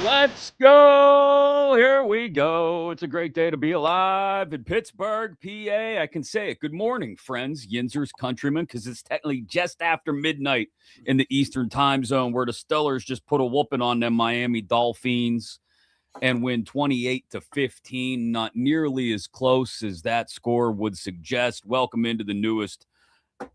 Let's go. Here we go. It's a great day to be alive in Pittsburgh, PA. I can say it. Good morning, friends, Yinzers, countrymen, because it's technically just after midnight in the Eastern time zone where the Steelers just put a whooping on them Miami Dolphins and win 28-15. Not nearly as close as that score would suggest. Welcome into the newest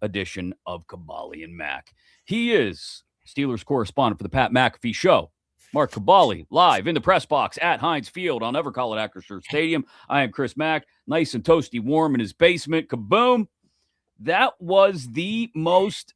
edition of Kaboly+Mack. He is Steelers correspondent for the Pat McAfee Show. Mark Kaboly, live in the press box at Heinz Field. I'll never call it Acrisure Stadium. I am Chris Mack, nice and toasty warm in his basement. Kaboom. That was the most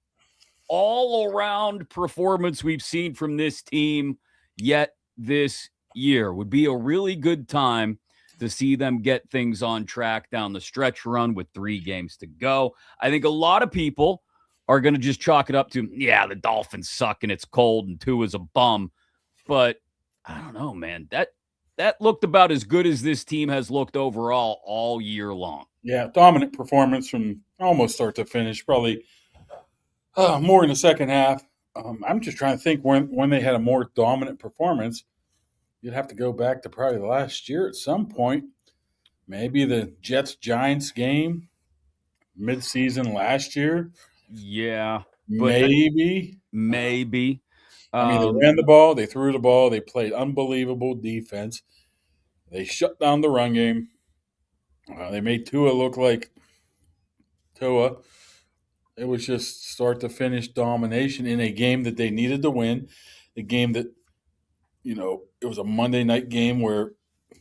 all-around performance we've seen from this team yet this year. Would be a really good time to see them get things on track down the stretch run with 3 games to go. I think a lot of people are going to just chalk it up to, yeah, the Dolphins suck and it's cold and Tua is a bum. But I don't know, man. That looked about as good as this team has looked overall all year long. Yeah, dominant performance from almost start to finish. Probably more in the second half. I'm just trying to think when they had a more dominant performance. You'd have to go back to probably last year at some point. Maybe the Jets-Giants game mid-season last year. Yeah, maybe. I mean, they ran the ball, they threw the ball, they played unbelievable defense. They shut down the run game. They made Tua look like Tua. It was just start to finish domination in a game that they needed to win. A game that, it was a Monday night game where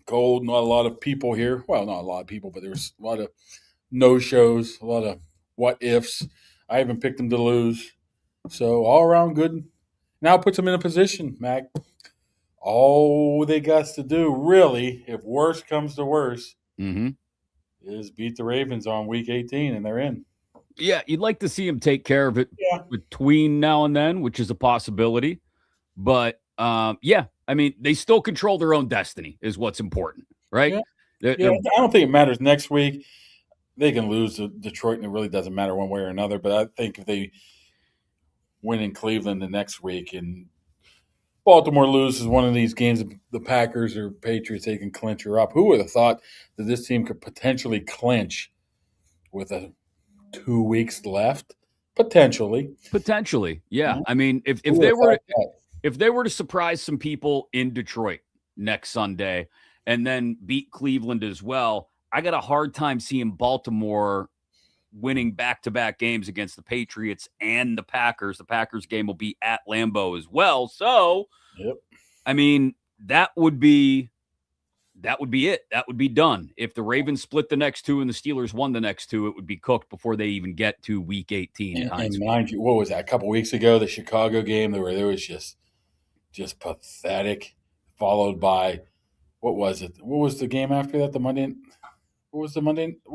cold, not a lot of people here. Well, not a lot of people, but there was a lot of no-shows, a lot of what ifs. I even picked them to lose. So all around good. Now it puts them in a position, Mac. All they got to do, really, if worse comes to worse, is beat the Ravens on Week 18, and they're in. Yeah, you'd like to see them take care of it between now and then, which is a possibility. But, yeah, I mean, they still control their own destiny is what's important, right? Yeah, I don't think it matters next week. They can lose to Detroit, and it really doesn't matter one way or another. But I think if they win in Cleveland the next week and Baltimore loses one of these games, the Packers or Patriots, they can clinch her up. Who would have thought that this team could potentially clinch with 2 weeks left? Potentially, yeah. I mean, if they were to surprise some people in Detroit next Sunday and then beat Cleveland as well, I got a hard time seeing Baltimore winning back-to-back games against the Patriots and the Packers. The Packers game will be at Lambeau as well. So, I mean, that would be it. That would be done. If the Ravens split the next 2 and the Steelers won the next 2, it would be cooked before they even get to Week 18. And mind you, what was that? A couple weeks ago, the Chicago game, there was just pathetic. Followed by, what was it? What was the game after that? What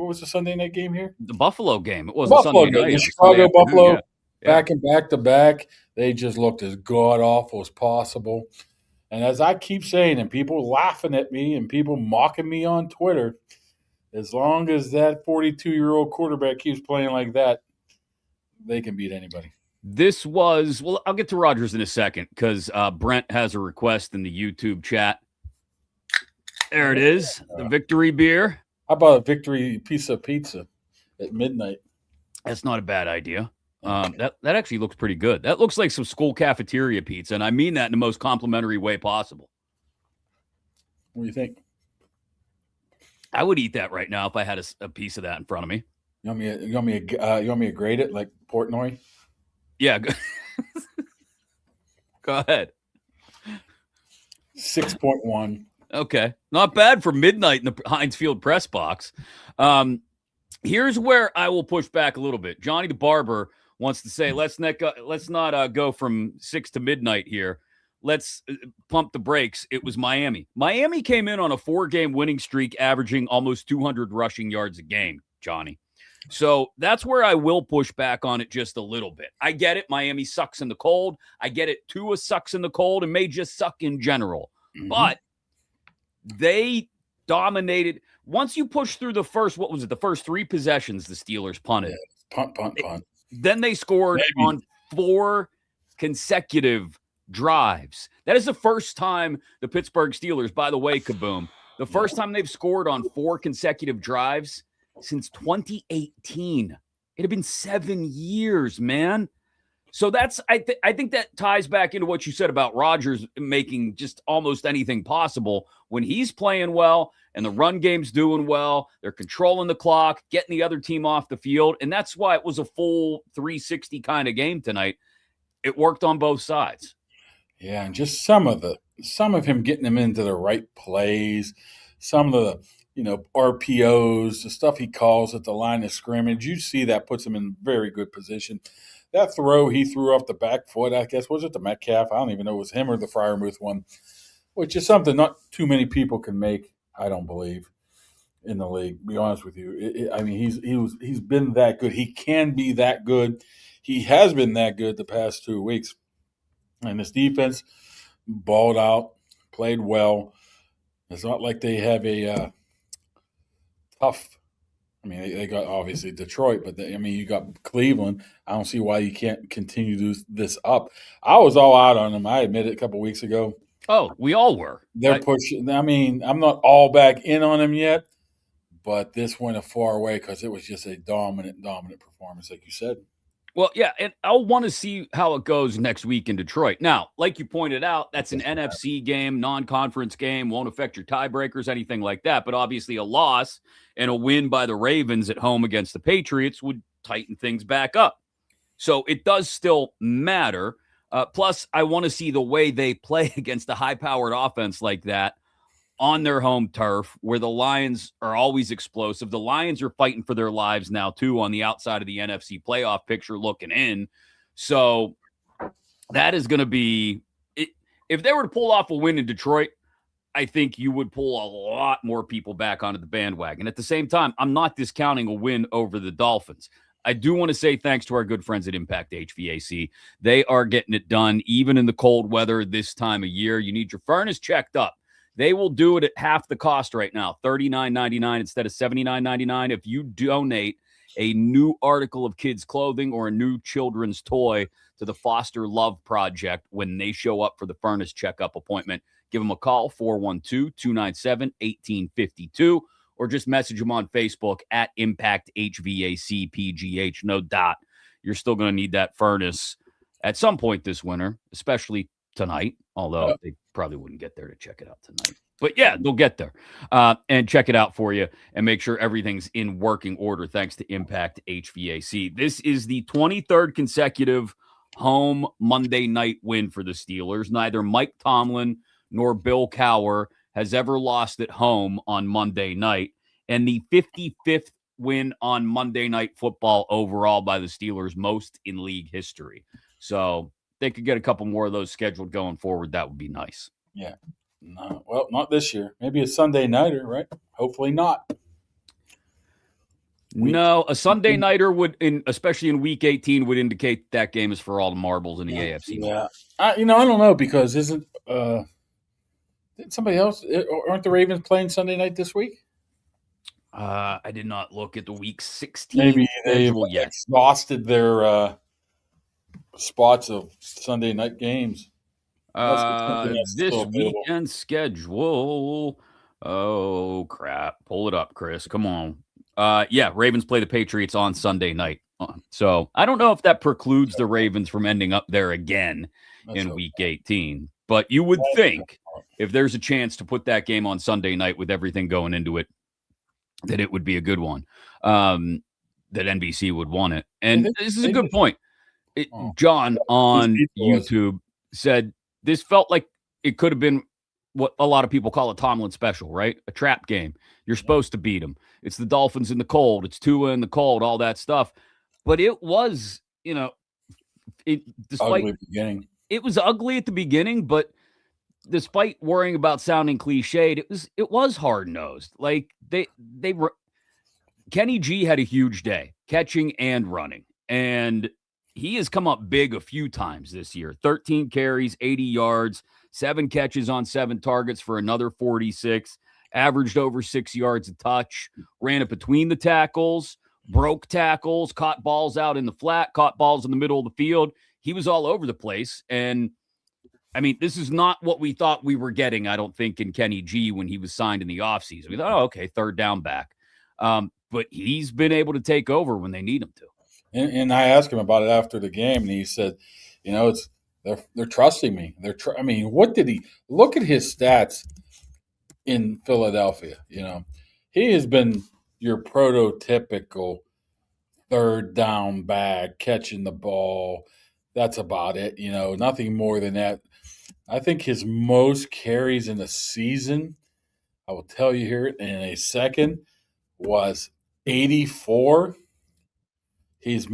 was the Sunday night game here? The Buffalo game. It was Buffalo Sunday night. The Chicago Buffalo back and back to back. They just looked as god awful as possible. And as I keep saying, and people laughing at me and people mocking me on Twitter, as long as that 42-year-old quarterback keeps playing like that, they can beat anybody. This was, well, I'll get to Rodgers in a second because Brent has a request in the YouTube chat. There it is, the victory beer. How about a victory piece of pizza at midnight? That's not a bad idea. That actually looks pretty good. That looks like some school cafeteria pizza, and I mean that in the most complimentary way possible. What do you think? I would eat that right now if I had a piece of that in front of me. You want me to grade it like Portnoy? Yeah. Go ahead. 6.1. Okay. Not bad for midnight in the Heinz Field press box. Here's where I will push back a little bit. Johnny the Barber wants to say, let's not go from 6 to midnight here. Let's pump the brakes. It was Miami. Miami came in on a 4-game winning streak, averaging almost 200 rushing yards a game, Johnny. So that's where I will push back on it just a little bit. I get it. Miami sucks in the cold. I get it. Tua sucks in the cold and may just suck in general. Mm-hmm. But they dominated. Once you push through the first 3 possessions the Steelers punted. Yeah, punt. Then they scored on 4 consecutive drives. That is the first time the Pittsburgh Steelers, by the way, Kaboom, the first time they've scored on 4 consecutive drives since 2018. It had been 7 years, man. So that's I think that ties back into what you said about Rodgers making just almost anything possible when he's playing well and the run game's doing well. They're controlling the clock, getting the other team off the field, and that's why it was a full 360 kind of game tonight. It worked on both sides. Yeah, and just some of him getting them into the right plays, some of the RPOs, the stuff he calls at the line of scrimmage. You see that puts him in very good position. That throw he threw off the back foot, I guess, was it the Metcalf? I don't even know if it was him or the Freiermuth one, which is something not too many people can make, I don't believe, in the league. To be honest with you, he's been that good. He can be that good. He has been that good the past 2 weeks. And this defense balled out, played well. It's not like they have a tough. I mean, they got obviously Detroit, but you got Cleveland. I don't see why you can't continue this up. I was all out on them. I admit it a couple weeks ago. Oh, we all were. They're pushing. I mean, I'm not all back in on them yet, but this went a far way because it was just a dominant performance, like you said. Well, yeah, and I'll want to see how it goes next week in Detroit. Now, like you pointed out, that's an NFC game, non-conference game, won't affect your tiebreakers, anything like that. But obviously a loss and a win by the Ravens at home against the Patriots would tighten things back up. So it does still matter. Plus, I want to see the way they play against a high-powered offense like that on their home turf where the Lions are always explosive. The Lions are fighting for their lives now, too, on the outside of the NFC playoff picture looking in. So that is going to be – if they were to pull off a win in Detroit, I think you would pull a lot more people back onto the bandwagon. At the same time, I'm not discounting a win over the Dolphins. I do want to say thanks to our good friends at Impact HVAC. They are getting it done even in the cold weather this time of year. You need your furnace checked up. They will do it at half the cost right now, $39.99 instead of $79.99. If you donate a new article of kids' clothing or a new children's toy to the Foster Love Project when they show up for the furnace checkup appointment, give them a call, 412-297-1852, or just message them on Facebook at Impact HVAC PGH. No doubt you're still going to need that furnace at some point this winter, especially tonight, although they probably wouldn't get there to check it out tonight. But yeah, they'll get there and check it out for you and make sure everything's in working order thanks to Impact HVAC. This is the 23rd consecutive home Monday night win for the Steelers. Neither Mike Tomlin nor Bill Cowher has ever lost at home on Monday night, and the 55th win on Monday Night Football overall by the Steelers, most in league history. So they could get a couple more of those scheduled going forward. That would be nice. Yeah. No, well, not this year. Maybe a Sunday nighter, right? Hopefully not. No, a Sunday nighter would, especially in Week 18, would indicate that game is for all the marbles in the AFC. Yeah, I don't know because isn't somebody else? Aren't the Ravens playing Sunday night this week? I did not look at the Week 16. Maybe they've exhausted their spots of Sunday night games. This weekend schedule. Oh, crap. Pull it up, Chris. Come on. Yeah, Ravens play the Patriots on Sunday night. So I don't know if that precludes the Ravens from ending up there again in Week 18. But you would think if there's a chance to put that game on Sunday night with everything going into it, that it would be a good one, that NBC would want it. And this is a good point. John on YouTube said this felt like it could have been what a lot of people call a Tomlin special, right? A trap game. You're supposed to beat them. It's the Dolphins in the cold. It's Tua in the cold, all that stuff. But it was, despite it was ugly at the beginning, but despite worrying about sounding cliched, it was hard-nosed. Like they were Kenny G had a huge day, catching and running. And he has come up big a few times this year. 13 carries, 80 yards, 7 catches on 7 targets for another 46, averaged over 6 yards a touch, ran it between the tackles, broke tackles, caught balls out in the flat, caught balls in the middle of the field. He was all over the place. And I mean, this is not what we thought we were getting, I don't think, in Kenny G when he was signed in the offseason. We thought, oh, okay, third down back. But he's been able to take over when they need him to. And I asked him about it after the game, and he said, it's they're trusting me. I mean, what did he look at his stats in Philadelphia? He has been your prototypical third down back, catching the ball. That's about it. Nothing more than that. I think his most carries in a season, I will tell you here in a second, was 84. He's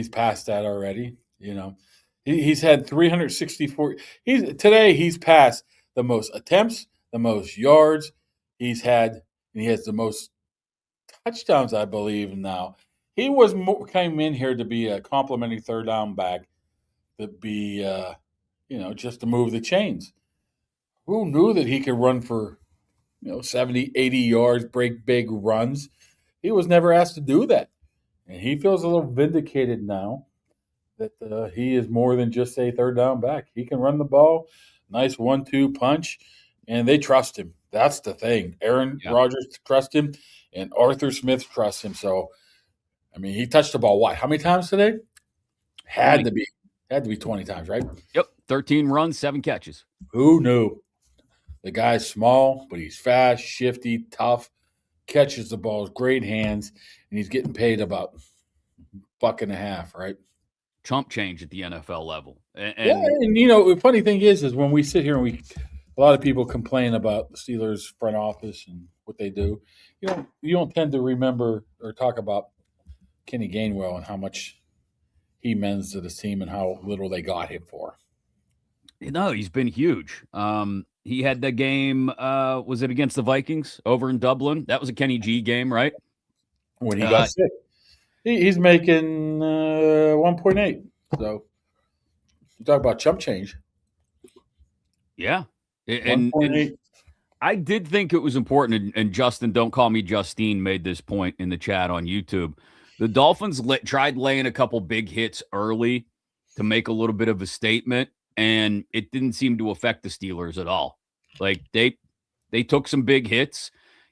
past that already. He's had 364. He's passed the most attempts, the most yards he's had, and he has the most touchdowns, I believe. Now came in here to be a complimentary third down back, to be just to move the chains. Who knew that he could run for 70, 80 yards, break big runs? He was never asked to do that. And he feels a little vindicated now that he is more than just a third down back. He can run the ball, nice 1-2 punch, and they trust him. That's the thing. Aaron Rodgers trusts him, and Arthur Smith trusts him. So, I mean, he touched the ball, how many times today? Had to be 20 times, right? Yep, 13 runs, 7 catches. Who knew? The guy's small, but he's fast, shifty, tough, catches the ball, great hands, and he's getting paid about $1.50, right? Chump change at the NFL level. And the funny thing is when we sit here and a lot of people complain about the Steelers front office and what they do. You don't tend to remember or talk about Kenny Gainwell and how much he means to this team and how little they got him for. He's been huge. He had the game, was it against the Vikings over in Dublin? That was a Kenny G game, right? When he got sick. He's making 1.8. So you talk about chump change. Yeah. And I did think it was important, and Justin, don't call me Justine, made this point in the chat on YouTube. The Dolphins tried laying a couple big hits early to make a little bit of a statement, and it didn't seem to affect the Steelers at all. Like, they took some big hits.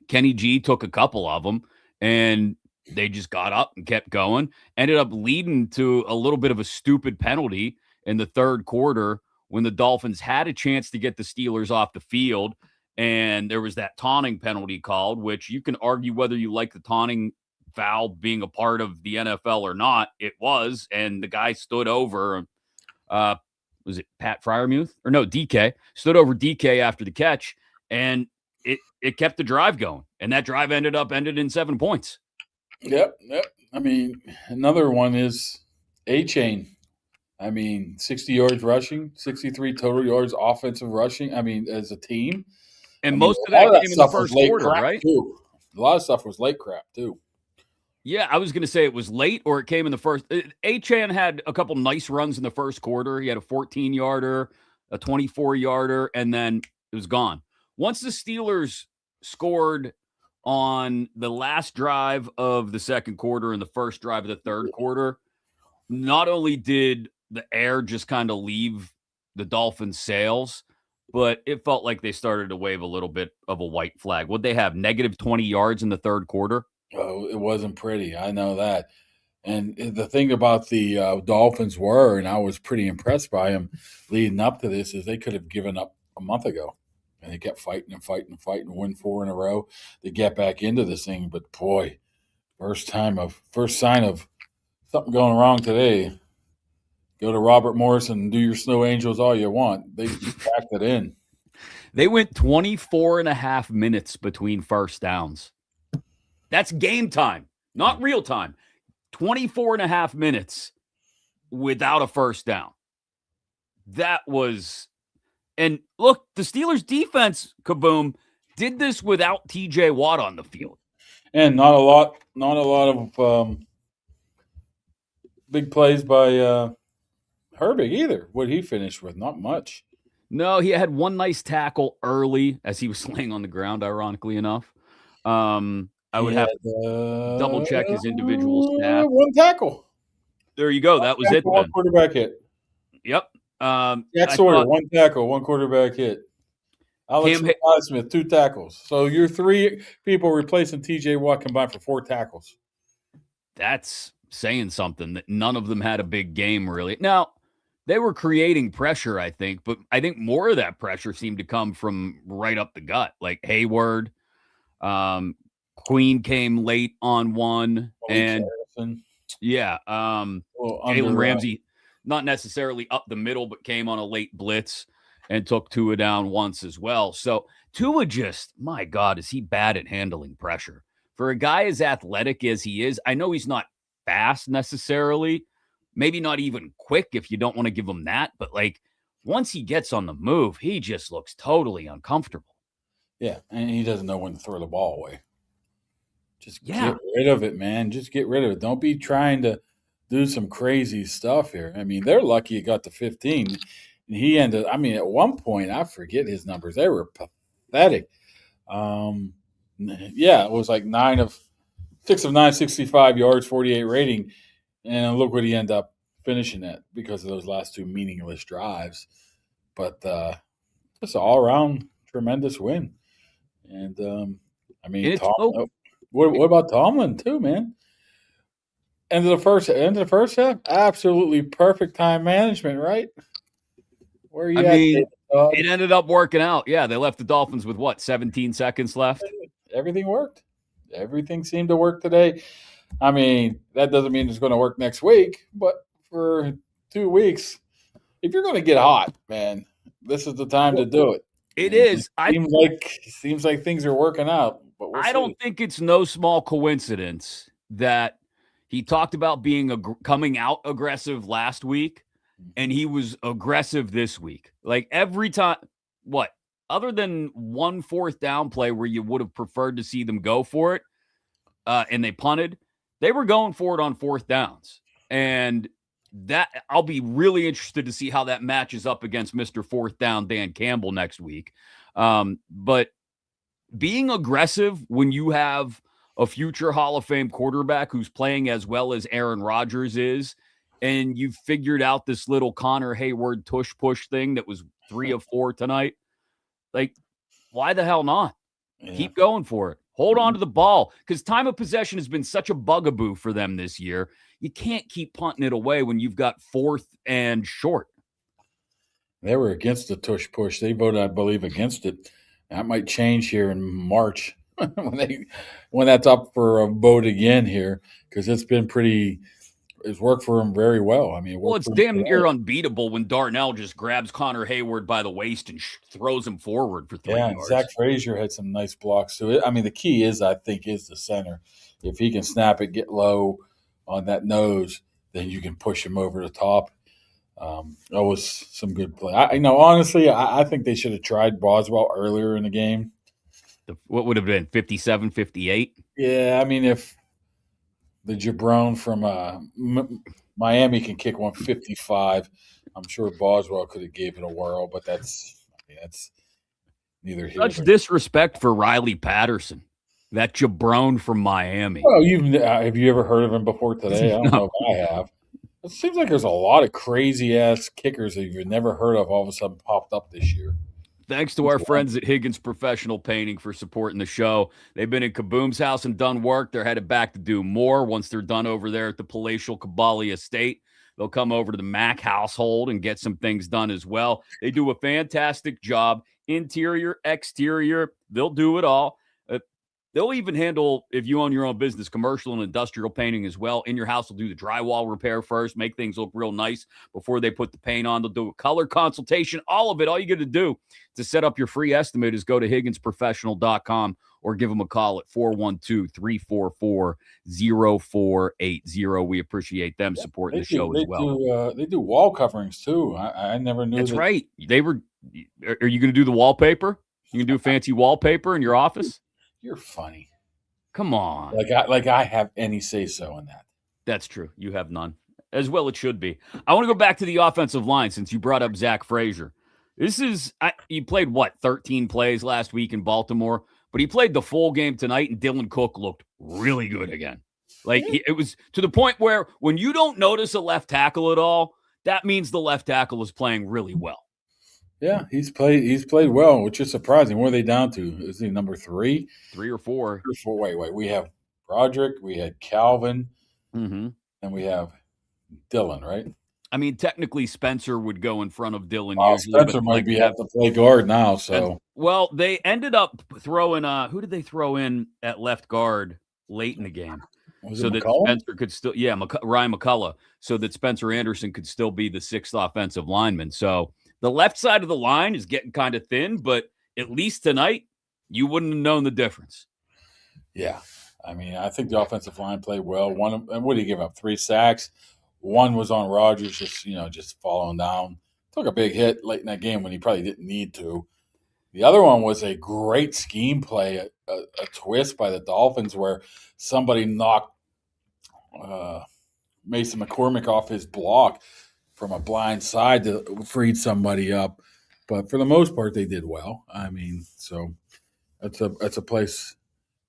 Kenny G took a couple of them, and they just got up and kept going. Ended up leading to a little bit of a stupid penalty in the third quarter when the Dolphins had a chance to get the Steelers off the field, and there was that taunting penalty called, which you can argue whether you like the taunting foul being a part of the NFL or not. It was, and the guy stood over, was it Pat Fryermuth? Or no, DK. Stood over DK after the catch, and it kept the drive going, and that drive ended in 7 points. Yep. I mean, another one is A-Chain. I mean, 60 yards rushing, 63 total yards offensive rushing. I mean, as a team. And most of that came in the first quarter, right? Too. A lot of stuff was late crap, too. Yeah, I was going to say it was late or it came in the first. A-Chan had a couple nice runs in the first quarter. He had a 14-yarder, a 24-yarder, and then it was gone. Once the Steelers scored on the last drive of the second quarter and the first drive of the third quarter, not only did the air just kind of leave the Dolphins' sails, but it felt like they started to wave a little bit of a white flag. Would they have negative 20 yards in the third quarter? Oh, it wasn't pretty. I know that. And the thing about the Dolphins were, and I was pretty impressed by them leading up to this, is they could have given up a month ago. And they kept fighting and win 4 in a row to get back into this thing. But boy, first sign of something going wrong today. Go to Robert Morrison and do your snow angels all you want. They packed it in. They went 24 and a half minutes between first downs. That's game time, not real time. 24 and a half minutes without a first down. That was, and look, the Steelers defense, Kaboom, did this without TJ Watt on the field. And not a lot of big plays by Herbig either. What he finished with, not much. No, he had one nice tackle early as he was laying on the ground, ironically enough. I would have to double check his individual stats. One tackle. There you go. That was it. One quarterback hit. Yep. Jack I Sawyer, thought 1 tackle, 1 quarterback hit. Alex Cam. Smith, 2 tackles. So you're 3 people replacing TJ Watt combined for 4 tackles. That's saying something that none of them had a big game really. Now, they were creating pressure, I think, but I think more of that pressure seemed to come from right up the gut, like Hayward. Queen came late on one, Malik and Harrison. yeah, Well, Jalen under Ramsey, not necessarily up the middle, but came on a late blitz and took Tua down once as well. So Tua just, my God, is he bad at handling pressure? For a guy as athletic as he is, I know he's not fast necessarily, maybe not even quick if you don't want to give him that, but like once he gets on the move, he just looks totally uncomfortable. yeah, and he doesn't know when to throw the ball away. Just Yeah. get rid of it, man. Just get rid of it. Don't be trying to do some crazy stuff here. I mean, they're lucky he got to 15. And he ended, I mean, at one point, I forget his numbers. They were pathetic. Yeah, it was like 6 of 9, 65 yards, 48 rating. And look what he ended up finishing at because of those last 2 meaningless drives. But just an all around tremendous win. And I mean, It's what about Tomlin too, man? End of the first half, absolutely perfect time management, right? Where are you I at, mean, David Todd? it ended up working out. Yeah, they left the Dolphins with what, 17 seconds left? Everything worked. Everything seemed to work today. I mean, that doesn't mean it's going to work next week, but for 2 weeks, if you're going to get hot, man, this is the time to do it. It And is. seems like things are working out, but we'll I see. don't think it's no small coincidence that he talked about being coming out aggressive last week, and he was aggressive this week. Like every time, what? Other than 1 4th down play where you would have preferred to see them go for it, and they punted, they were going for it on 4th downs. And that I'll be really interested to see how that matches up against Mr. 4th down Dan Campbell next week. But being aggressive when you have a future Hall of Fame quarterback who's playing as well as Aaron Rodgers is, and you've figured out this little Connor Hayward tush push thing that was 3 of 4 tonight, like, why the hell not? Yeah. Keep going for it. Hold on to the ball because time of possession has been such a bugaboo for them this year. You can't keep punting it away when you've got 4th and short. They were against the tush push. They voted, I believe, against it. That might change here in March when that's up for a vote again here because it's worked for them very well. I mean, Well, it's damn near unbeatable when Darnell just grabs Connor Hayward by the waist and throws him forward for 3 yards. Zach Frazier had some nice blocks too. I mean, the key is, I think, is the center. If he can snap it, get low on that nose, then you can push him over the top. That was some good play. Honestly, I think they should have tried Boswell earlier in the game. What would have been 57, 58? Yeah, I mean, if the Jabron from Miami can kick 155, I'm sure Boswell could have gave it a whirl, but that's neither here. Such disrespect for Riley Patterson, that Jabron from Miami. Well, have you ever heard of him before today? I don't know if I have. It seems like there's a lot of crazy ass kickers that you've never heard of all of a sudden popped up this year. Thanks to our friends at Higgins Professional Painting for supporting the show. They've been in Kaboom's house and done work. They're headed back to do more once they're done over there at the palatial Kaboly estate. They'll come over to the Mack household and get some things done as well. They do a fantastic job, interior, exterior. They'll do it all. They'll even handle, if you own your own business, commercial and industrial painting as well. In your house, they'll do the drywall repair first, make things look real nice before they put the paint on. They'll do a color consultation, all of it. All you got to do to set up your free estimate is go to higginsprofessional.com or give them a call at 412-344-0480. We appreciate them supporting the show as well. They do wall coverings too. I never knew That's right. Are you going to do the wallpaper? You can do fancy wallpaper in your office? You're funny. Come on. Like I have any say-so in that. That's true. You have none. As well it should be. I want to go back to the offensive line since you brought up Zach Frazier. He played, 13 plays last week in Baltimore, but he played the full game tonight, and Dylan Cook looked really good again. It was to the point where when you don't notice a left tackle at all, that means the left tackle is playing really well. Yeah, he's played well, which is surprising. What are they down to? Is he number 3? 3 or 4. 3 or 4. Wait. We have Broderick, we had Calvin, Mm-hmm. and we have Dylan, right? I mean, technically, Spencer would go in front of Dylan usually. Spencer but might have to play guard now. So, well, they ended up throwing. Who did they throw in at left guard late in the game? So that Spencer could still, Ryan McCullough, so that Spencer Anderson could still be the 6th offensive lineman. So the left side of the line is getting kind of thin, but at least tonight, you wouldn't have known the difference. Yeah. I mean, I think the offensive line played well. What did he give up? 3 sacks. One was on Rodgers, just falling down. Took a big hit late in that game when he probably didn't need to. The other one was a great scheme play, a twist by the Dolphins where somebody knocked Mason McCormick off his block from a blind side to freed somebody up. But for the most part, they did well. I mean, so that's a place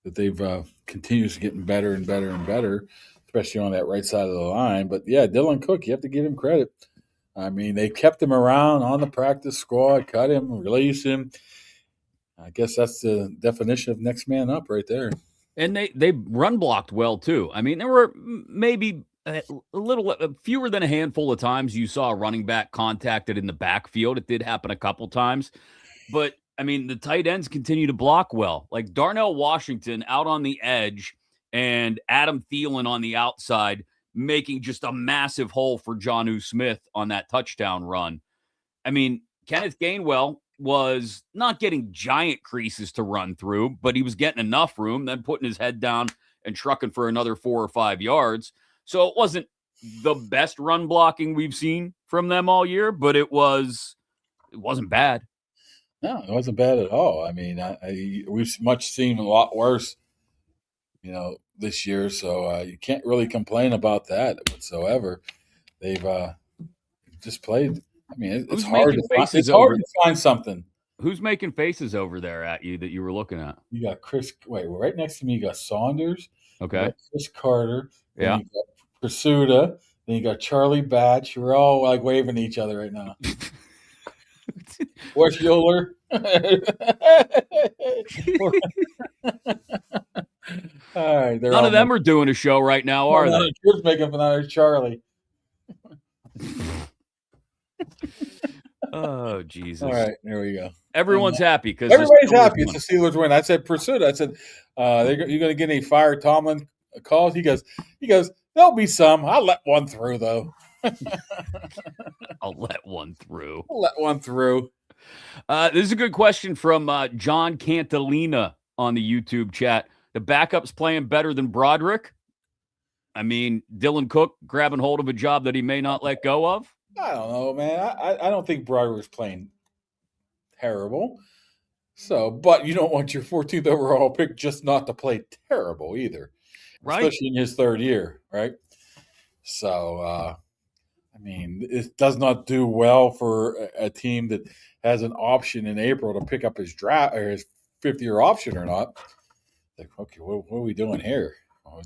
that they've continues getting better and better and better, especially on that right side of the line. But yeah, Dylan Cook, you have to give him credit. I mean, they kept him around on the practice squad, cut him, release him. I guess that's the definition of next man up right there. And they run blocked well too. I mean, there were maybe a little fewer than a handful of times you saw a running back contacted in the backfield. It did happen a couple times, but I mean, the tight ends continue to block well. Like Darnell Washington out on the edge and Adam Thielen on the outside, making just a massive hole for Jonnu Smith on that touchdown run. I mean, Kenneth Gainwell was not getting giant creases to run through, but he was getting enough room, then putting his head down and trucking for another 4 or 5 yards. So it wasn't the best run blocking we've seen from them all year, but it wasn't bad. No, it wasn't bad at all. I mean, we've much seen a lot worse, this year. So you can't really complain about that whatsoever. They've just played. I mean, it's hard to find something. Who's making faces over there at you that you were looking at? You got Chris. Wait, right next to me, you got Saunders. Okay. You got Chris Carter. Yeah. You got Pursuta. Then you got Charlie Batch. We're all like waving to each other right now. Where's Yoler? All right, none of them are doing a show right now, are they? Chris making fun of Charlie. Oh, Jesus. All right, there we go. Everyone's happy because everybody's happy. It's the Steelers win. I said Pursuit. I said, you're going to get any Fire Tomlin calls? He goes, there'll be some. I'll let one through, though. I'll let one through. This is a good question from John Cantalina on the YouTube chat. The backup's playing better than Broderick? I mean, Dylan Cook grabbing hold of a job that he may not let go of? I don't know, man. I don't think Broderick was playing terrible. So, but you don't want your 14th overall pick just not to play terrible either. Right. Especially in his 3rd year, right? So, I mean, it does not do well for a team that has an option in April to pick up his draft or his 5th-year option or not. Like, okay, what are we doing here?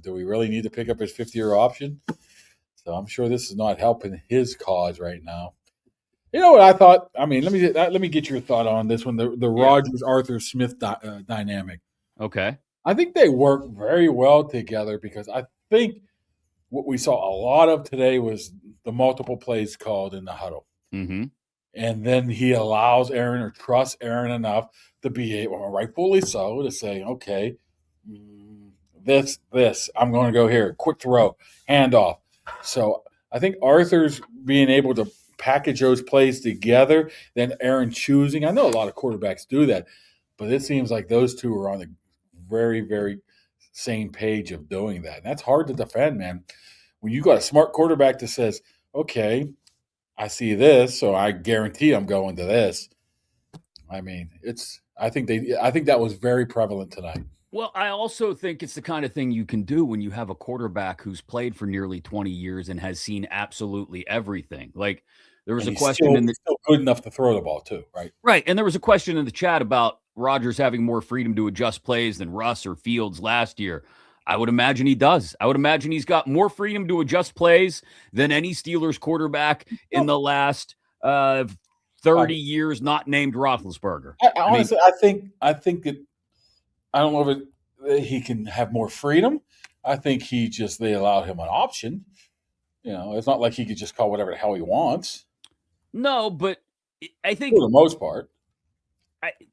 Do we really need to pick up his 5th-year option? So I'm sure this is not helping his cause right now. You know what I thought? I mean, let me get your thought on this one. The Rodgers Arthur Smith dynamic. Okay. I think they work very well together because I think what we saw a lot of today was the multiple plays called in the huddle. Mm-hmm. And then he allows Aaron or trusts Aaron enough to be able, rightfully so, to say, okay, this, I'm going to go here. Quick throw, handoff. So I think Arthur's being able to package those plays together, then Aaron choosing. I know a lot of quarterbacks do that, but it seems like those two are on the very, very same page of doing that. And that's hard to defend, man. When you got a smart quarterback that says, okay, I see this, so I guarantee I'm going to this. I mean, I think that was very prevalent tonight. Well, I also think it's the kind of thing you can do when you have a quarterback who's played for nearly 20 years and has seen absolutely everything. Like there was a question still good enough to throw the ball too, right? Right. And there was a question in the chat about Rodgers having more freedom to adjust plays than Russ or Fields last year. I would imagine he does. I would imagine he's got more freedom to adjust plays than any Steelers quarterback in the last 30 years, not named Roethlisberger. Honestly, I think that I don't know if he can have more freedom. I think they allowed him an option. It's not like he could just call whatever the hell he wants. No, but I think for the most part,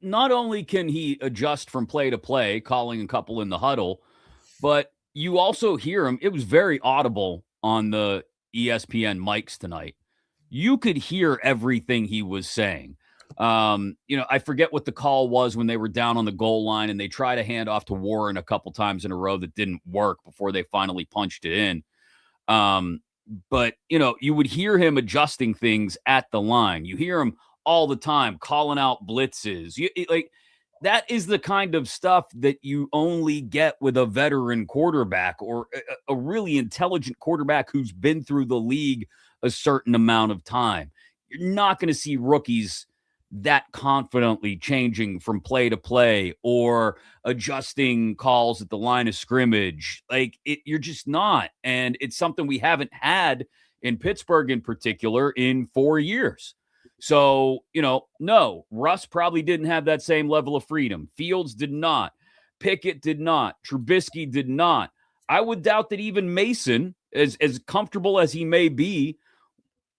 not only can he adjust from play to play, calling a couple in the huddle, but you also hear him. It was very audible on the ESPN mics tonight. You could hear everything he was saying. I forget what the call was when they were down on the goal line and they tried to hand off to Warren a couple times in a row that didn't work before they finally punched it in. But you would hear him adjusting things at the line. You hear him all the time calling out blitzes. That is the kind of stuff that you only get with a veteran quarterback or a really intelligent quarterback who's been through the league a certain amount of time. You're not going to see rookies that confidently changing from play to play or adjusting calls at the line of scrimmage. You're just not. And it's something we haven't had in Pittsburgh in particular in 4 years. So, no, Russ probably didn't have that same level of freedom. Fields did not. Pickett did not. Trubisky did not. I would doubt that even Mason, as comfortable as he may be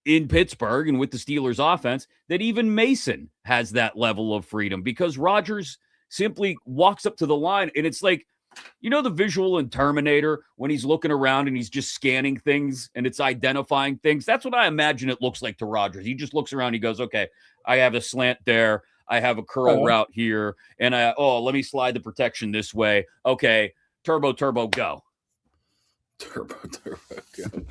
in Pittsburgh and with the Steelers offense, that even Mason has that level of freedom because Rodgers simply walks up to the line and it's like, the visual in Terminator when he's looking around and he's just scanning things and it's identifying things. That's what I imagine it looks like to Rodgers. He just looks around. He goes, okay, I have a slant there. I have a curl route here. And let me slide the protection this way. Okay. Turbo, go. Turbo, go.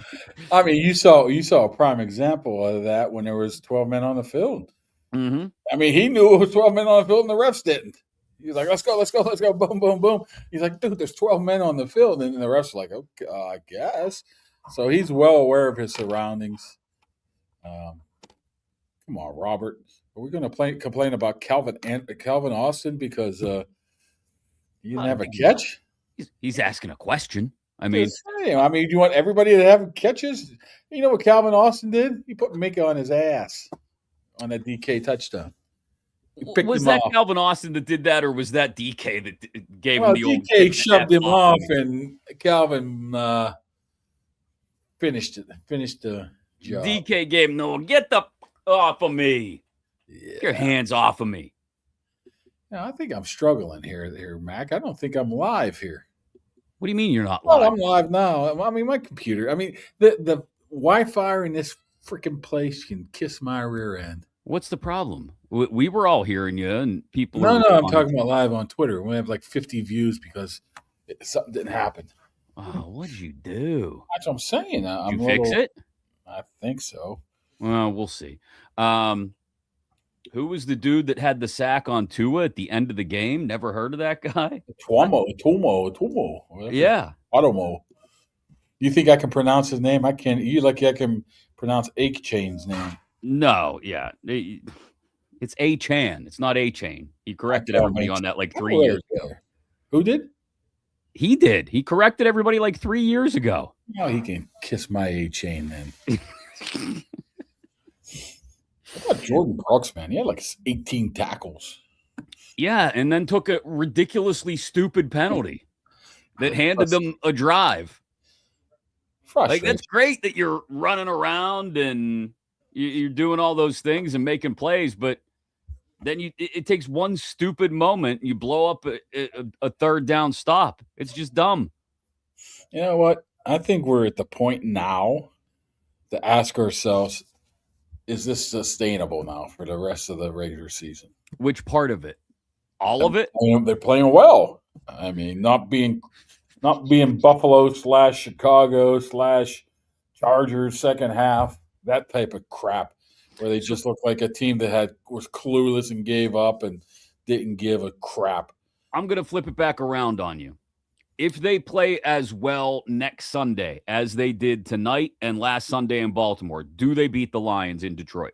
I mean, you saw a prime example of that when there was 12 men on the field. Mm-hmm. I mean, he knew it was 12 men on the field and the refs didn't. He was like, let's go, boom, boom, boom. He's like, dude, there's 12 men on the field. And the refs are like, okay, I guess. So he's well aware of his surroundings. Come on, Robert. Are we going to complain about Calvin Austin because he didn't have a catch? He's asking a question. Do you want everybody to have catches? You know what Calvin Austin did? He put Mika on his ass on that DK touchdown. Was that Calvin Austin that did that, or was that DK that gave him the old? DK shoved him off, and Calvin finished the job. DK gave him get the off of me. Yeah. Get your hands off of me. Yeah, I think I'm struggling here, Mac. I don't think I'm live here. What do you mean you're not live? Well, I'm live now. I mean, my computer. I mean, the Wi-Fi in this freaking place can kiss my rear end. What's the problem? We were all hearing you, and people. No, I'm talking about live on Twitter. We have like 50 views because something didn't happen. Oh, what'd you do? That's what I'm saying. Did you fix it? I think so. Well, we'll see. Who was the dude that had the sack on Tua at the end of the game? Never heard of that guy? Tuomo. Yeah. Automo. You think I can pronounce his name? I can't. I can pronounce A-Chain's name. No, yeah. It's A-Chan. It's not A-Chain. He corrected everybody on that like 3 years ago. Who did? He did. He corrected everybody like 3 years ago. No, he can kiss my A-Chain then. What about Jordan Brooks, man? He had like 18 tackles. Yeah, and then took a ridiculously stupid penalty that handed them a drive. Like, that's great that you're running around and you're doing all those things and making plays, but then it takes one stupid moment, you blow up a third down stop. It's just dumb. You know what? I think we're at the point now to ask ourselves, is this sustainable now for the rest of the regular season? Which part of it? All of it? They're playing well. I mean, not being Buffalo / Chicago / Chargers second half, that type of crap, where they just looked like a team that was clueless and gave up and didn't give a crap. I'm going to flip it back around on you. If they play as well next Sunday as they did tonight and last Sunday in Baltimore, do they beat the Lions in Detroit?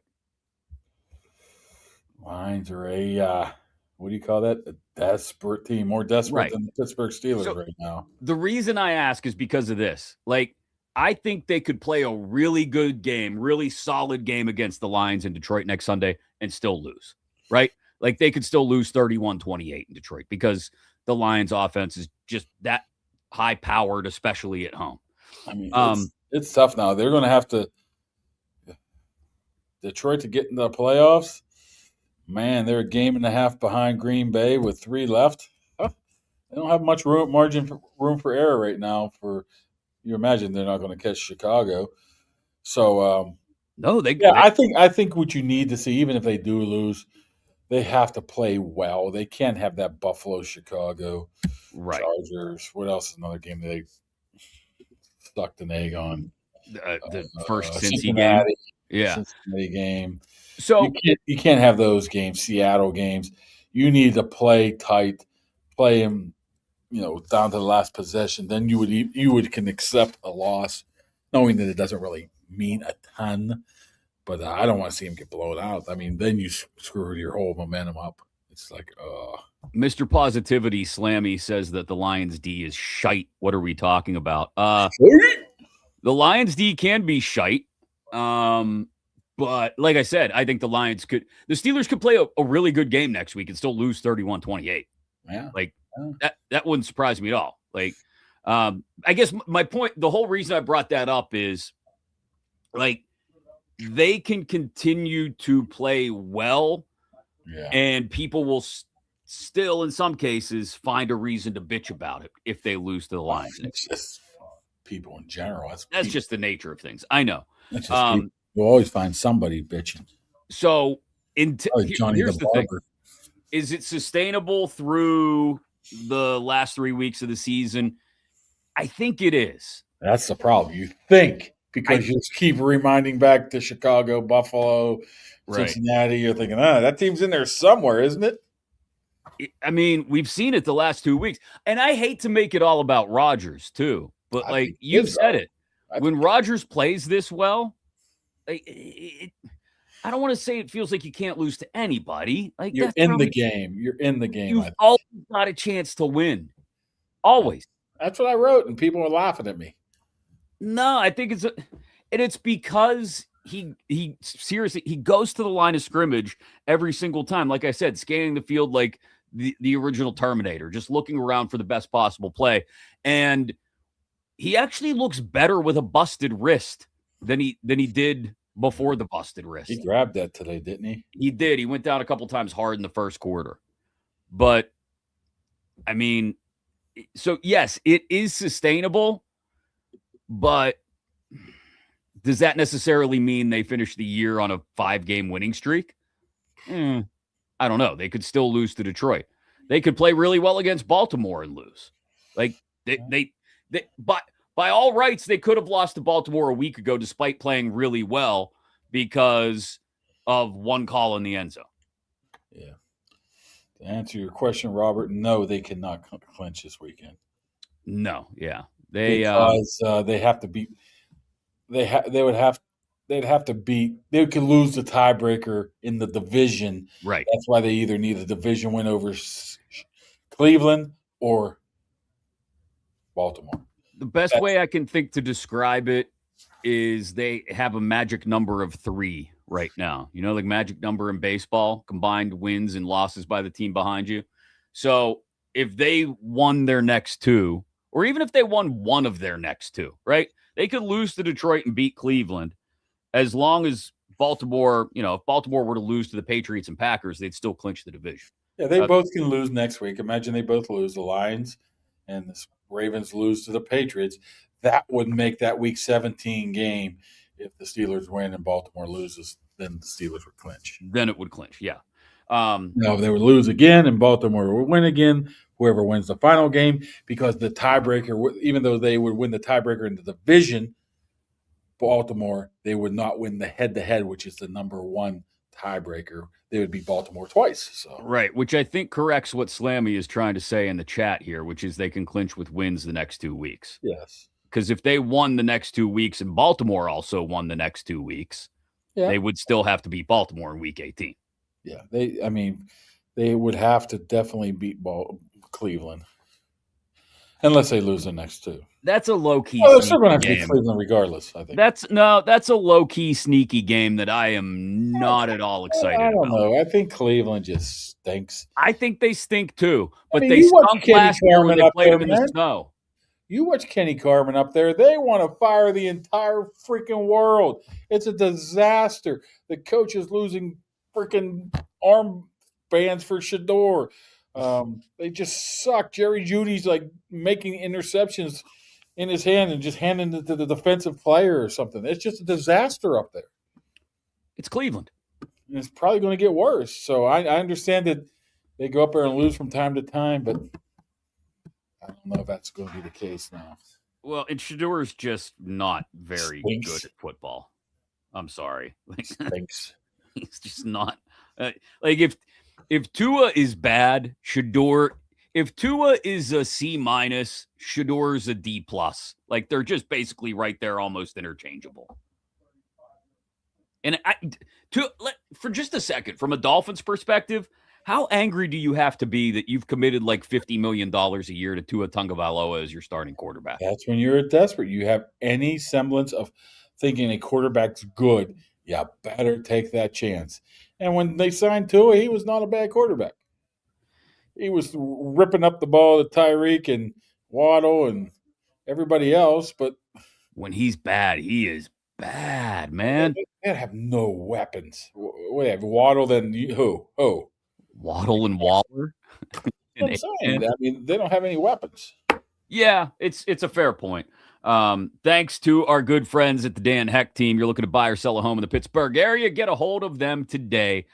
Lions are what do you call that? A desperate team, more desperate Right. than the Pittsburgh Steelers So right now. the reason I ask is because of this. Like, I think they could play a really good game, really solid game against the Lions in Detroit next Sunday and still lose, right? Like, they could still lose 31-28 in Detroit because the Lions offense is just that high powered, especially at home. I mean, it's tough now. They're going to have to Detroit to get in the playoffs. Man, they're a game and a half behind Green Bay with 3 left. Huh. They don't have much room for error right now. You imagine they're not going to catch Chicago. So No, I think what you need to see, even if they do lose, they have to play well. They can't have that Buffalo, Chicago, right. Chargers. What else is another game they stuck an egg on? The first Cincy Cincinnati game. Yeah. Cincinnati game. So you can't have those games, Seattle games. You need to play tight, play them, down to the last possession. Then you can accept a loss, knowing that it doesn't really mean a ton. But I don't want to see him get blown out. I mean, then you screw your whole momentum up. It's like, Mr. Positivity Slammy says that the Lions D is shite. What are we talking about? The Lions D can be shite. But like I said, I think the Steelers could play a really good game next week and still lose 31-28. Yeah. Like that wouldn't surprise me at all. Like, I guess my point, the whole reason I brought that up is like, they can continue to play well, and people will still, in some cases, find a reason to bitch about it if they lose to the Lions. It's just people in general. That's just the nature of things. I know. You'll always find somebody bitching. So, Johnny here's the the thing: Barber. is it sustainable through the last 3 weeks of the season? I think it is. That's the problem. You think. Because you just keep reminding back to Chicago, Buffalo, Cincinnati. You're thinking, that team's in there somewhere, isn't it? I mean, we've seen it the last 2 weeks. And I hate to make it all about Rodgers, too. But, like, you've said it. When Rodgers plays this well, I don't want to say it feels like you can't lose to anybody. Like, you're in the game. You're in the game. You've always got a chance to win. Always. That's what I wrote, and people were laughing at me. No, I think it's because he seriously, he goes to the line of scrimmage every single time. Like I said, scanning the field like the original Terminator, just looking around for the best possible play. And he actually looks better with a busted wrist than he did before the busted wrist. He grabbed that today, didn't he? He did. He went down a couple times hard in the first quarter. But I mean, so yes, it is sustainable. But does that necessarily mean they finish the year on a 5-game winning streak? I don't know. They could still lose to Detroit. They could play really well against Baltimore and lose. Like but by all rights, they could have lost to Baltimore a week ago, despite playing really well because of one call in the end zone. Yeah. To answer your question, Robert, no, they cannot clinch this weekend. No, yeah. They'd have to beat. They could lose the tiebreaker in the division. Right. That's why they either need a division win over Cleveland or Baltimore. The best way I can think to describe it is they have a magic number of 3 right now. You know, like magic number in baseball, combined wins and losses by the team behind you. So if they won their next 2, or even if they won one of their next 2, right? They could lose to Detroit and beat Cleveland. As long as Baltimore, if Baltimore were to lose to the Patriots and Packers, they'd still clinch the division. Yeah, they both can lose next week. Imagine they both lose. The Lions and the Ravens lose to the Patriots. That would make that Week 17 game. If the Steelers win and Baltimore loses, then the Steelers would clinch. Then it would clinch, yeah. If they would lose again and Baltimore would win again, whoever wins the final game, because the tiebreaker, even though they would win the tiebreaker in the division, Baltimore, they would not win the head-to-head, which is the number 1 tiebreaker. They would beat Baltimore twice. So right, which I think corrects what Slammy is trying to say in the chat here, which is they can clinch with wins the next 2 weeks. Yes. Because if they won the next 2 weeks and Baltimore also won the next 2 weeks, they would still have to beat Baltimore in Week 18. Yeah, they would have to definitely beat Cleveland, unless they lose the next two. That's a low-key Oh, they're still going to sneaky have to beat game. Cleveland regardless, I think. That's a low-key sneaky game that I am not at all excited I don't about. know. I think Cleveland just stinks. I think they stink too, but they You watch stunk Kenny last year when Carmen they up played there, them in the man. snow. You watch Kenny Carmen up there. They want to fire the entire freaking world. It's a disaster. The coach is losing freaking arm bands for Shador. They just suck. Jerry Judy's like making interceptions in his hand and just handing it to the defensive player or something. It's just a disaster up there. It's Cleveland. And it's probably going to get worse. So I understand that they go up there and lose from time to time, but I don't know if that's going to be the case now. Well, and Shador's just not very Stinks. good at football. I'm sorry. Thanks. He's just not. If Tua is bad, Shador. If Tua is a C minus, Shador's a D plus. Like they're just basically right there, almost interchangeable. And for just a second, from a Dolphins perspective, how angry do you have to be that you've committed like $50 million a year to Tua Tagovailoa as your starting quarterback? That's when you're desperate. You have any semblance of thinking a quarterback's good, you better take that chance. And when they signed Tua, he was not a bad quarterback. He was ripping up the ball to Tyreek and Waddle and everybody else, but when he's bad, he is bad, man. They have no weapons. What have Waddle? Then who? Oh, Waddle and Waller. I'm saying. I mean, they don't have any weapons. Yeah, it's a fair point. Thanks to our good friends at the Dan Heck team. You're looking to buy or sell a home in the Pittsburgh area, get a hold of them today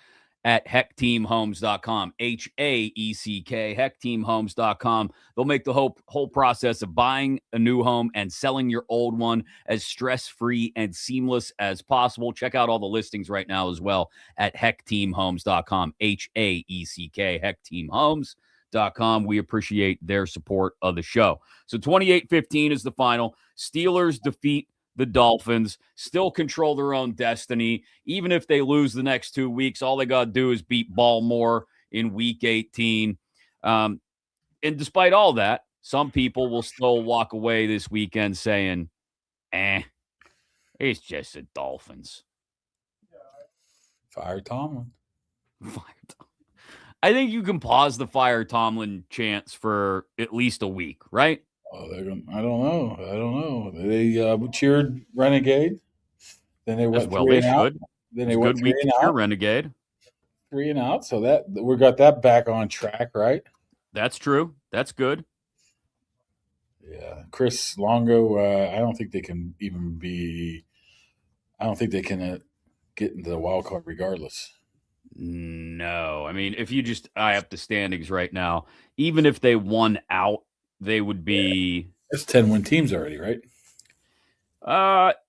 at heckteamhomes.com. HAECK, heckteamhomes.com. They'll make the whole process of buying a new home and selling your old one as stress-free and seamless as possible. Check out all the listings right now as well at heckteamhomes.com. HAECK, heckteamhomes.com. We appreciate their support of the show. So 28-15 is the final. Steelers defeat the Dolphins, still control their own destiny. Even if they lose the next 2 weeks, all they got to do is beat Baltimore in week 18. And despite all that, some people will still walk away this weekend saying, it's just the Dolphins. Fire Tomlin. I think you can pause the Fire Tomlin chants for at least a week, right? Oh, I don't know. They cheered Renegade. Then they went well, they should. Out. Then they went 3 and out. Renegade. 3 and out. So that we got that back on track, right? That's true. That's good. Yeah, Chris Longo. I don't think they can even be. I don't think they can get into the wild card regardless. No, I mean, if you just eye up the standings right now, even if they won out, they would be. That's 10-win teams already, right?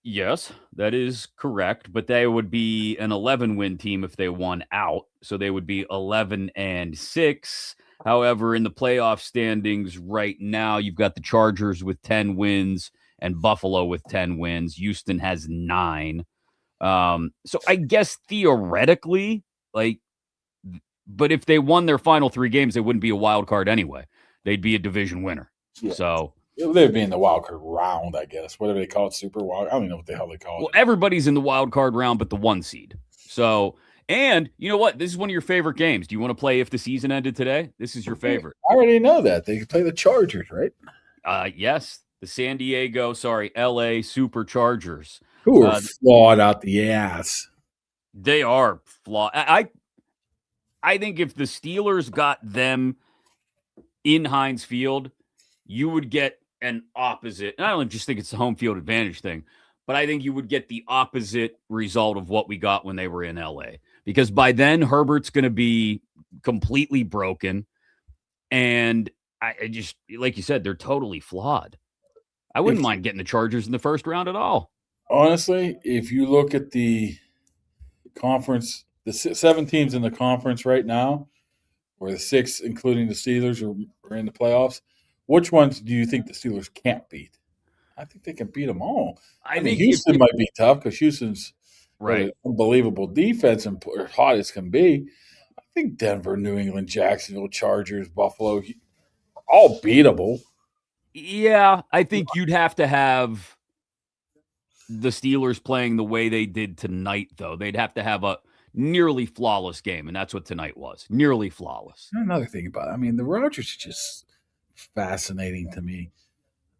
Yes, that is correct. But they would be an 11-win team if they won out, so they would be 11-6. However, in the playoff standings right now, you've got the Chargers with 10 wins and Buffalo with 10 wins. Houston has 9. So I guess theoretically, but if they won their final 3 games, they wouldn't be a wild card anyway. They'd be a division winner. Yeah. So they'd be in the wild card round, I guess. Whatever they call it, super wild. I don't even know what the hell they call it. Well, everybody's in the wild card round, but the 1 seed. So, and you know what? This is one of your favorite games. Do you want to play if the season ended today? This is your favorite. I already know that. They play the Chargers, right? Yes. The LA Superchargers. Who are flawed out the ass. They are flawed. I think if the Steelers got them in Heinz Field, you would get an opposite. And I don't just think it's the home field advantage thing, but I think you would get the opposite result of what we got when they were in LA. Because by then, Herbert's going to be completely broken. And I just, like you said, they're totally flawed. I wouldn't mind getting the Chargers in the first round at all. Honestly, if you look at the conference, the 7 teams in the conference right now, or the 6, including the Steelers, are in the playoffs, which ones do you think the Steelers can't beat? I think they can beat them all. I mean, Houston might be tough because Houston's right. Unbelievable defense and hot as can be. I think Denver, New England, Jacksonville, Chargers, Buffalo, all beatable. Yeah, I think you'd have to have the Steelers playing the way they did tonight, though. They'd have to have a nearly flawless game, and that's what tonight was. Nearly flawless. Another thing about it, I mean, the Rodgers is just fascinating to me.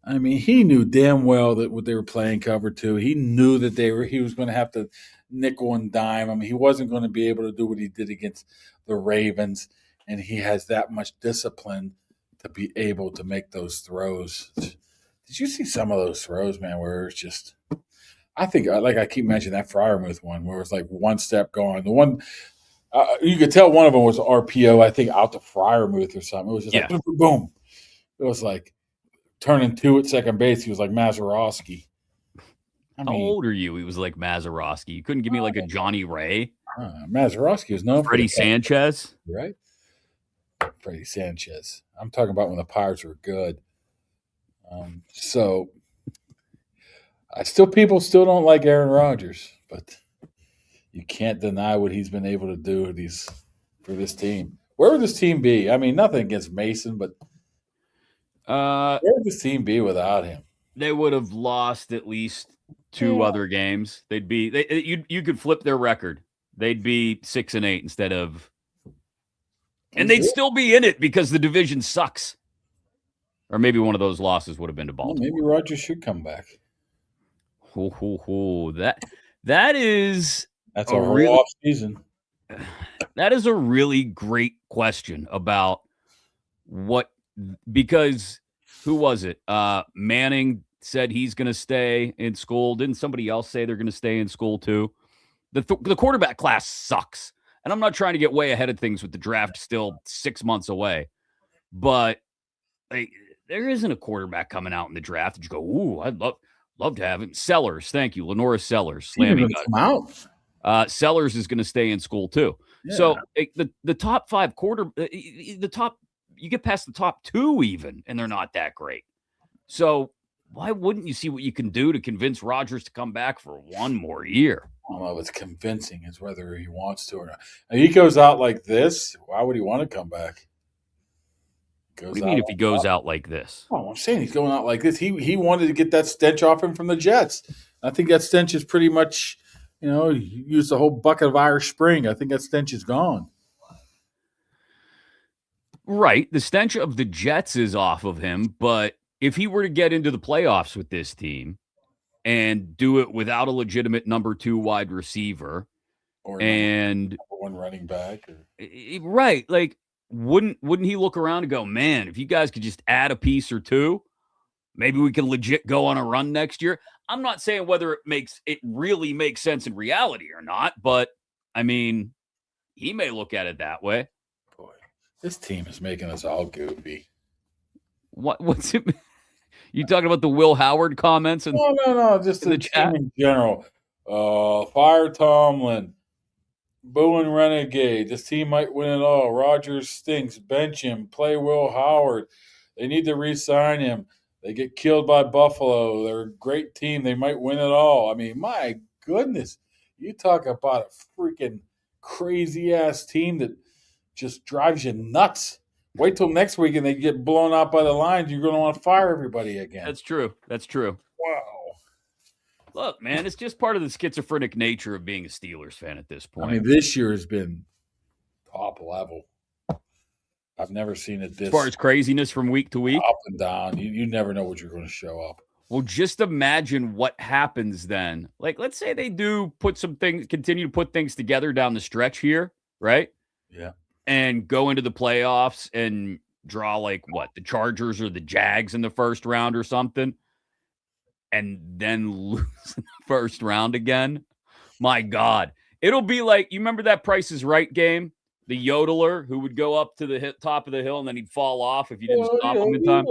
I mean, he knew damn well that what they were playing cover two. He knew that he was going to have to nickel and dime. I mean, he wasn't going to be able to do what he did against the Ravens, and he has that much discipline to be able to make those throws. Did you see some of those throws, man, where it's just I think, like I keep mentioning, that Fryermuth one where it's like one step gone. The one you could tell one of them was RPO, I think, out to Fryermuth or something. It was just like boom, boom, boom. It was like turning two at second base. He was like Mazeroski. How old are you? He was like Mazeroski. You couldn't give me like a Johnny Ray. Mazeroski was known Freddie Sanchez, right? Freddie Sanchez. I'm talking about when the Pirates were good. So people still don't like Aaron Rodgers, but you can't deny what he's been able to do for this team. Where would this team be? I mean, nothing against Mason, but where would this team be without him? They would have lost at least two other games. They'd be you could flip their record. They'd be 6-8 instead of, and they'd still be in it because the division sucks. Or maybe one of those losses would have been to Baltimore. Well, maybe Rodgers should come back. That's a whole off season. That is a really great question about because who was it? Manning said he's going to stay in school. Didn't somebody else say they're going to stay in school too? The quarterback class sucks. And I'm not trying to get way ahead of things with the draft still 6 months away. But there isn't a quarterback coming out in the draft that you go, ooh, I'd love to have him. Sellers, thank you. Lenora Sellers. Slamming out. Sellers is going to stay in school too. Yeah. So the top five you get past the top two even, and they're not that great. So why wouldn't you see what you can do to convince Rodgers to come back for one more year? I don't know if it's convincing is whether he wants to or not. If he goes out like this, why would he want to come back? What do you mean if he goes out like this? Oh, I'm saying he's going out like this. He wanted to get that stench off him from the Jets. I think that stench is pretty much, he used a whole bucket of Irish Spring. I think that stench is gone. Right. The stench of the Jets is off of him, but if he were to get into the playoffs with this team and do it without a legitimate number 2 wide receiver or number 1 running back. Right. Like, wouldn't he look around and go, man, if you guys could just add a piece or two, maybe we can legit go on a run next year. I'm not saying whether it really makes sense in reality or not, but I mean, he may look at it that way. Boy, this team is making us all goofy. What's it? You talking about the Will Howard comments? No. Just the team in general. Fire Tomlin. Booing Renegade. This team might win it all. Rodgers stinks. Bench him. Play Will Howard. They need to re-sign him. They get killed by Buffalo. They're a great team. They might win it all. I mean, my goodness. You talk about a freaking crazy-ass team that just drives you nuts. Wait till next week and they get blown out by the Lions. You're going to want to fire everybody again. That's true. Wow. Look, man, it's just part of the schizophrenic nature of being a Steelers fan at this point. I mean, this year has been top level. I've never seen it this. As far as craziness from week to week? Up and down. You never know what you're going to show up. Well, just imagine what happens then. Like, let's say they do continue to put things together down the stretch here, right? Yeah. And go into the playoffs and draw the Chargers or the Jags in the first round or something. And then lose in the first round again. My God. It'll be like, you remember that Price is Right game? The yodeler who would go up to the top of the hill and then he'd fall off if you didn't stop him in time.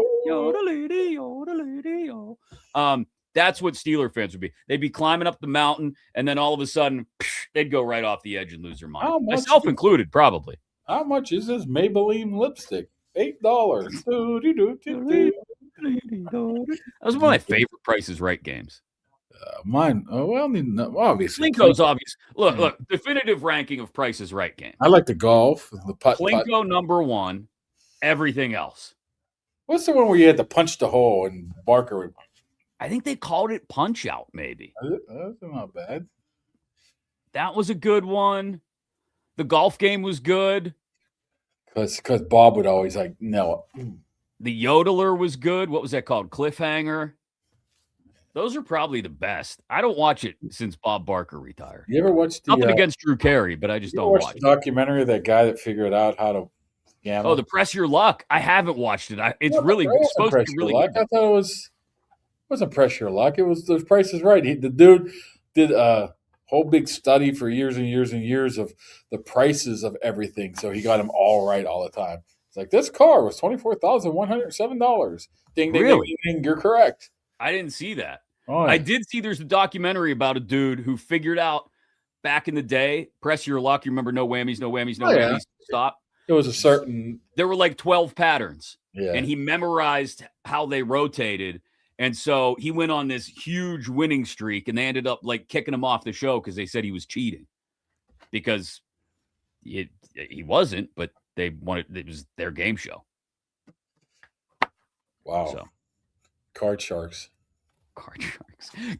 That's what Steeler fans would be. They'd be climbing up the mountain, and then all of a sudden, they'd go right off the edge and lose their mind. Myself included, probably. How much is this Maybelline lipstick? $8. That was one of my favorite Price is Right games. Mine. Oh well, obviously Plinko's Plinko. obvious. Look, definitive ranking of Price is Right game. I like the golf, the putt. Plinko number 1. Everything else. What's the one where you had to punch the hole and Barker would? I think they called it Punch Out. Maybe That's not bad. that was a good one. The golf game was good. Because Bob would always like nail it. The Yodeler was good. What was that called? Cliffhanger. Those are probably the best. I don't watch it since Bob Barker retired. You ever watch the Nothing against Drew Carey, but I just don't watch the documentary of that guy that figured out how to gamble? Oh, the Press Your Luck. I haven't watched it. It's really supposed to be really good. I thought it wasn't Press Your Luck. It was The Price is Right. The dude did a whole big study for years and years and years of the prices of everything. So he got them all right all the time. It's like, this car was $24,107. Ding, ding, Really? ding, ding, ding. You're correct. I didn't see that. Oh, yeah. I did see there's a documentary about a dude who figured out back in the day, Press Your Luck. You remember no whammies, no whammies, no whammies, stop. It was a certain. There were like 12 patterns. Yeah. And he memorized how they rotated. And so he went on this huge winning streak, and they ended up like kicking him off the show because they said he was cheating. Because he wasn't, but it was their game show. Wow. So. Card Sharks.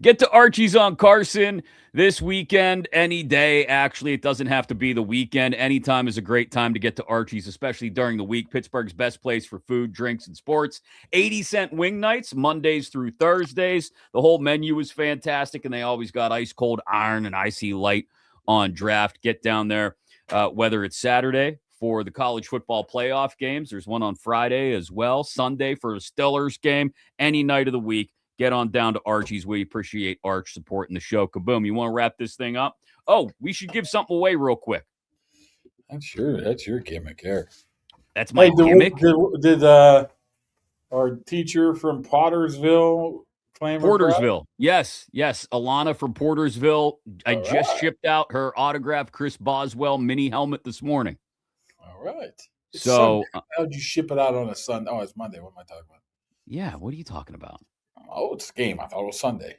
Get to Archie's on Carson this weekend, any day. Actually, it doesn't have to be the weekend. Anytime is a great time to get to Archie's, especially during the week. Pittsburgh's best place for food, drinks, and sports. 80-cent wing nights, Mondays through Thursdays. The whole menu is fantastic, and they always got ice cold iron and icy light on draft. Get down there, whether it's Saturday for the college football playoff games. There's one on Friday as well. Sunday for a Steelers game. Any night of the week. Get on down to Archie's. We appreciate Arch supporting the show. Kaboom. You want to wrap this thing up? Oh, we should give something away real quick. That's your gimmick there. That's my gimmick. Did our teacher from Pottersville claim Portersville? Yes. Alana from Portersville. I just shipped out her autographed Chris Boswell mini helmet this morning. All right. So how'd you ship it out on a Sunday? Oh, it's Monday. What am I talking about? Yeah. What are you talking about? Oh, it's a game. I thought it was Sunday.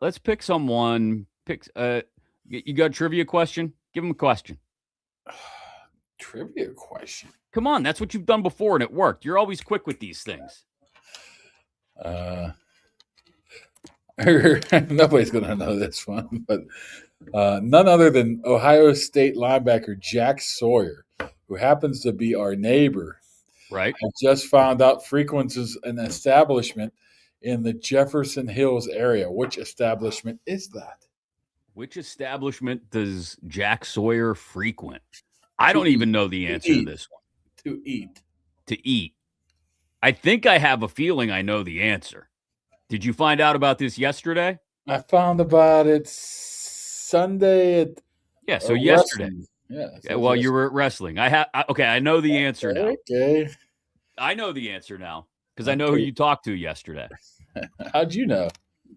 Let's pick someone. You got a trivia question? Give him a question. Trivia question? Come on, that's what you've done before, and it worked. You're always quick with these things. Nobody's going to know this one, but none other than Ohio State linebacker Jack Sawyer, who happens to be our neighbor. Right. I just found out frequencies an establishment in the Jefferson Hills area. Which establishment is that? Which establishment does Jack Sawyer frequent? I don't even know the answer to this one. To eat. I think I have a feeling I know the answer. Did you find out about this yesterday? I found about it Sunday at so yesterday. Yeah. While you were at wrestling. I know the answer now. Okay. I know the answer now because I know who you talked to yesterday. How'd you know?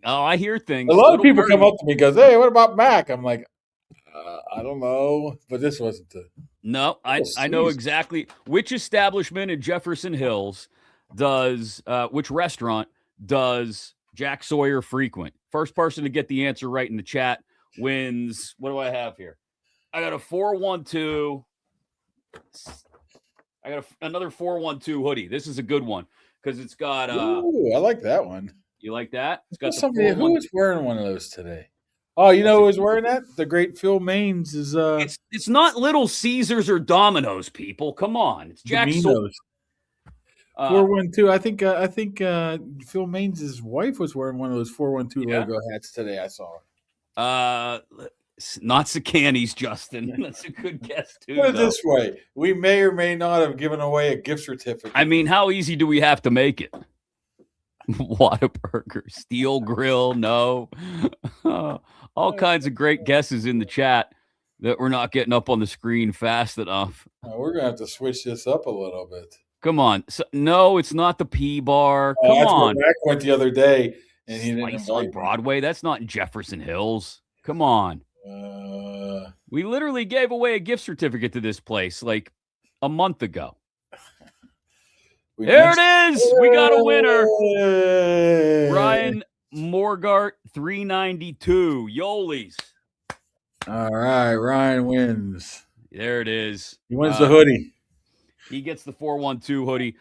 Oh, I hear things. A lot of people come up to me and goes, "Hey, what about Mac?" I'm like, I don't know, but this wasn't the. No, I know exactly which establishment in Jefferson Hills does which restaurant does Jack Sawyer frequent. First person to get the answer right in the chat wins. What do I have here? I got a 412. I got another 412 hoodie. This is a good one because it's got. Ooh, I like that one. You like that? It's got somebody who was wearing one of those today. Oh, you know who was wearing that? The great Phil Maines is. It's not Little Caesars or Domino's, people. Come on, it's Jack Sawyer. 412. I think Phil Maines' wife was wearing one of those 412 logo hats today. I saw. Not Sicani's, Justin. That's a good guess too. Put it this way: we may or may not have given away a gift certificate. I mean, how easy do we have to make it? Whataburger, Steel Grill, no. All kinds of great guesses in the chat that we're not getting up on the screen fast enough. We're gonna have to switch this up a little bit. Come on, no, it's not the P Bar. Come on. Mac went the other day, and he didn't on Broadway. That's not in Jefferson Hills. Come on. We literally gave away a gift certificate to this place like a month ago. There it is. We got a winner. Morgart 392. Yolies. All right, Ryan wins. There it is. He wins the hoodie. He gets the 412 hoodie.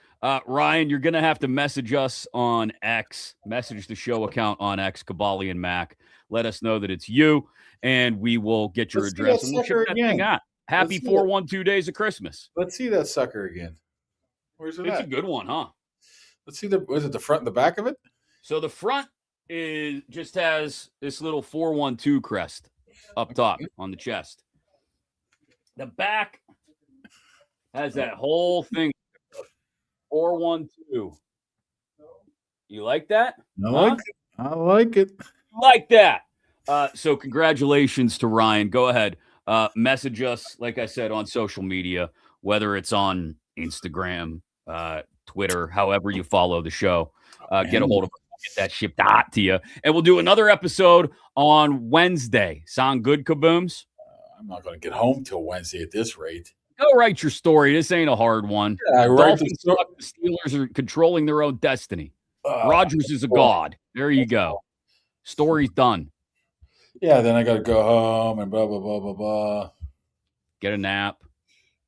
Ryan, you're going to have to message us on X. Message the show account on X, Kaboly+Mack. Let us know that it's you, and we will get your address. And we'll ship that thing out. Happy 412 days of Christmas. Let's see that sucker again. Where's it It's at? a good one, huh? Let's see was it the front and the back of it? So the front just has this little 412 crest up top on the chest. The back has that whole thing. 412. You like that? I like it. Like that. So congratulations to Ryan. Go ahead. Message us, like I said, on social media, whether it's on Instagram, Twitter, however you follow the show. Get a hold of us. Get that shipped out to you. And we'll do another episode on Wednesday. Sound good, Kabooms? I'm not going to get home till Wednesday at this rate. Go write your story. This ain't a hard one. Yeah, Dolphins suck. The Steelers are controlling their own destiny. Rodgers is a god. There you go. Story's done. Yeah, then I got to go home and blah, blah, blah, blah, blah. Get a nap.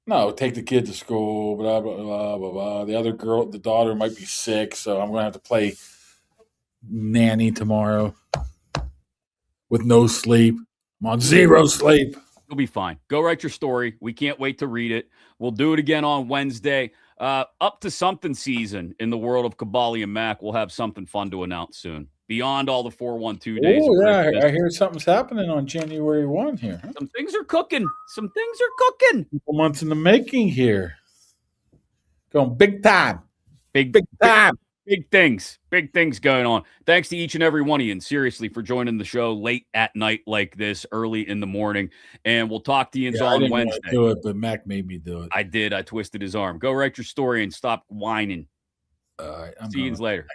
No, take the kid to school, blah, blah, blah, blah, blah. The other girl, the daughter might be sick, so I'm going to have to play nanny tomorrow with no sleep. I'm on zero sleep. You'll be fine. Go write your story. We can't wait to read it. We'll do it again on Wednesday. Up to something season in the world of Kaboly+Mack. We'll have something fun to announce soon. Beyond all the 412 days. Oh, yeah. I hear something's happening on January 1 here. Huh? Some things are cooking. Some things are cooking. A couple months in the making here. Going big time. Big time. Big things going on. Thanks to each and every one of you, and seriously, for joining the show late at night like this, early in the morning. And we'll talk to you on Wednesday. I didn't do it, but Mac made me do it. I did. I twisted his arm. Go write your story and stop whining. All right. See you later.